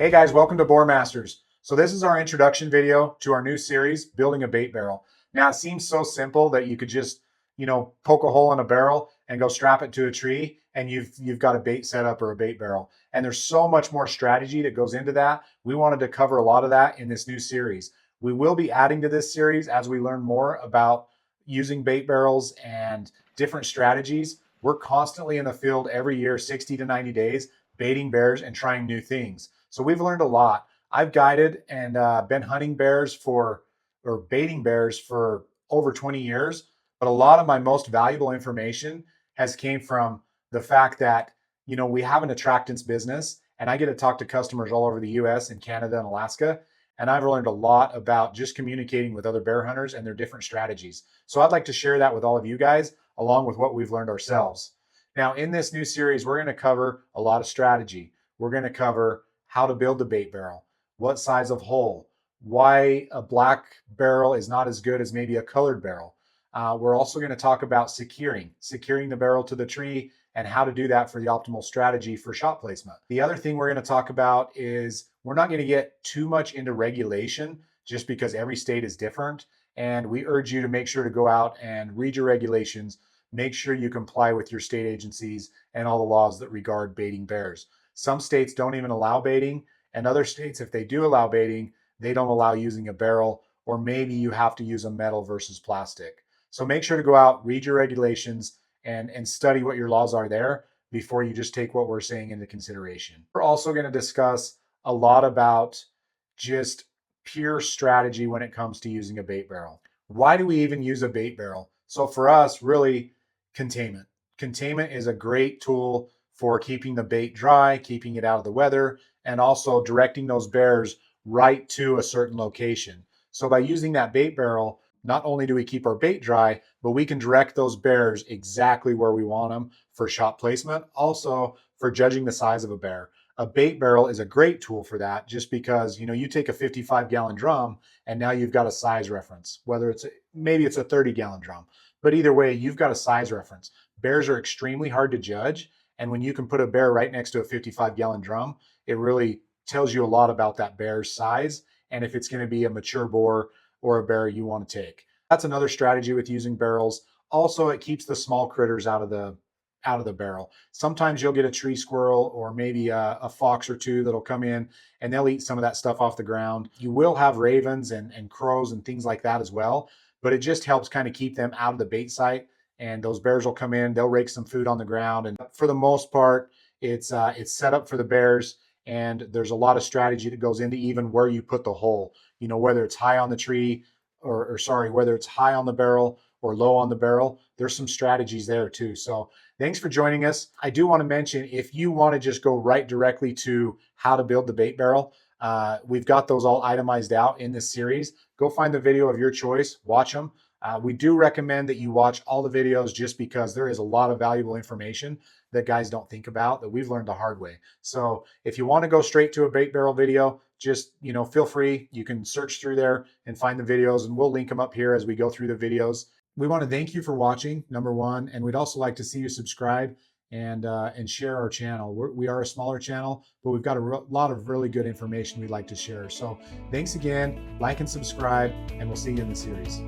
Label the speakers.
Speaker 1: Hey guys, welcome to Boar Masters. So this is our introduction video to our new series, Building a Bait Barrel. Now it seems so simple that you could just, poke a hole in a barrel and go strap it to a tree and you've got a bait setup or a bait barrel. And there's so much more strategy that goes into that. We wanted to cover a lot of that in this new series. We will be adding to this series as we learn more about using bait barrels and different strategies. We're constantly in the field every year, 60 to 90 days, baiting bears and trying new things. So we've learned a lot. I've guided and been hunting bears or baiting bears for over 20 years. But a lot of my most valuable information has came from the fact that, we have an attractants business and I get to talk to customers all over the US and Canada and Alaska. And I've learned a lot about just communicating with other bear hunters and their different strategies. So I'd like to share that with all of you guys, along with what we've learned ourselves. Now, in this new series, we're going to cover a lot of strategy. We're going to cover how to build a bait barrel, what size of hole, why a black barrel is not as good as maybe a colored barrel. We're also going to talk about securing the barrel to the tree and how to do that for the optimal strategy for shot placement. The other thing we're going to talk about is we're not going to get too much into regulation just because every state is different. And we urge you to make sure to go out and read your regulations. Make sure you comply with your state agencies and all the laws that regard baiting bears. Some states don't even allow baiting, and other states, if they do allow baiting, they don't allow using a barrel, or maybe you have to use a metal versus plastic. So make sure to go out, read your regulations, and study what your laws are there before you just take what we're saying into consideration. We're also going to discuss a lot about just pure strategy when it comes to using a bait barrel. Why do we even use a bait barrel? So for us, really, containment. Containment is a great tool for keeping the bait dry, keeping it out of the weather, and also directing those bears right to a certain location. So by using that bait barrel, not only do we keep our bait dry, but we can direct those bears exactly where we want them for shot placement, also for judging the size of a bear. A bait barrel is a great tool for that just because, you take a 55-gallon drum and now you've got a size reference, whether maybe it's a 30-gallon drum, but either way, you've got a size reference. Bears are extremely hard to judge. And when you can put a bear right next to a 55-gallon drum, it really tells you a lot about that bear's size and if it's going to be a mature boar or a bear you want to take. That's another strategy with using barrels. Also, it keeps the small critters out of the barrel. Sometimes you'll get a tree squirrel or maybe a fox or two that'll come in and they'll eat some of that stuff off the ground. You will have ravens and crows and things like that as well, but it just helps kind of keep them out of the bait site. And those bears will come in, they'll rake some food on the ground. And for the most part, it's set up for the bears. And there's a lot of strategy that goes into even where you put the hole, whether it's high on the tree whether it's high on the barrel or low on the barrel, there's some strategies there too. So thanks for joining us. I do want to mention, if you want to just go right directly to how to build the bait barrel, we've got those all itemized out in this series. Go find the video of your choice, watch them. We do recommend that you watch all the videos just because there is a lot of valuable information that guys don't think about that we've learned the hard way. So if you want to go straight to a bait barrel video, just, feel free. You can search through there and find the videos, and we'll link them up here as we go through the videos. We want to thank you for watching, number one, and we'd also like to see you subscribe and share our channel. We are a smaller channel, but we've got a lot of really good information we'd like to share. So thanks again, like and subscribe, and we'll see you in the series.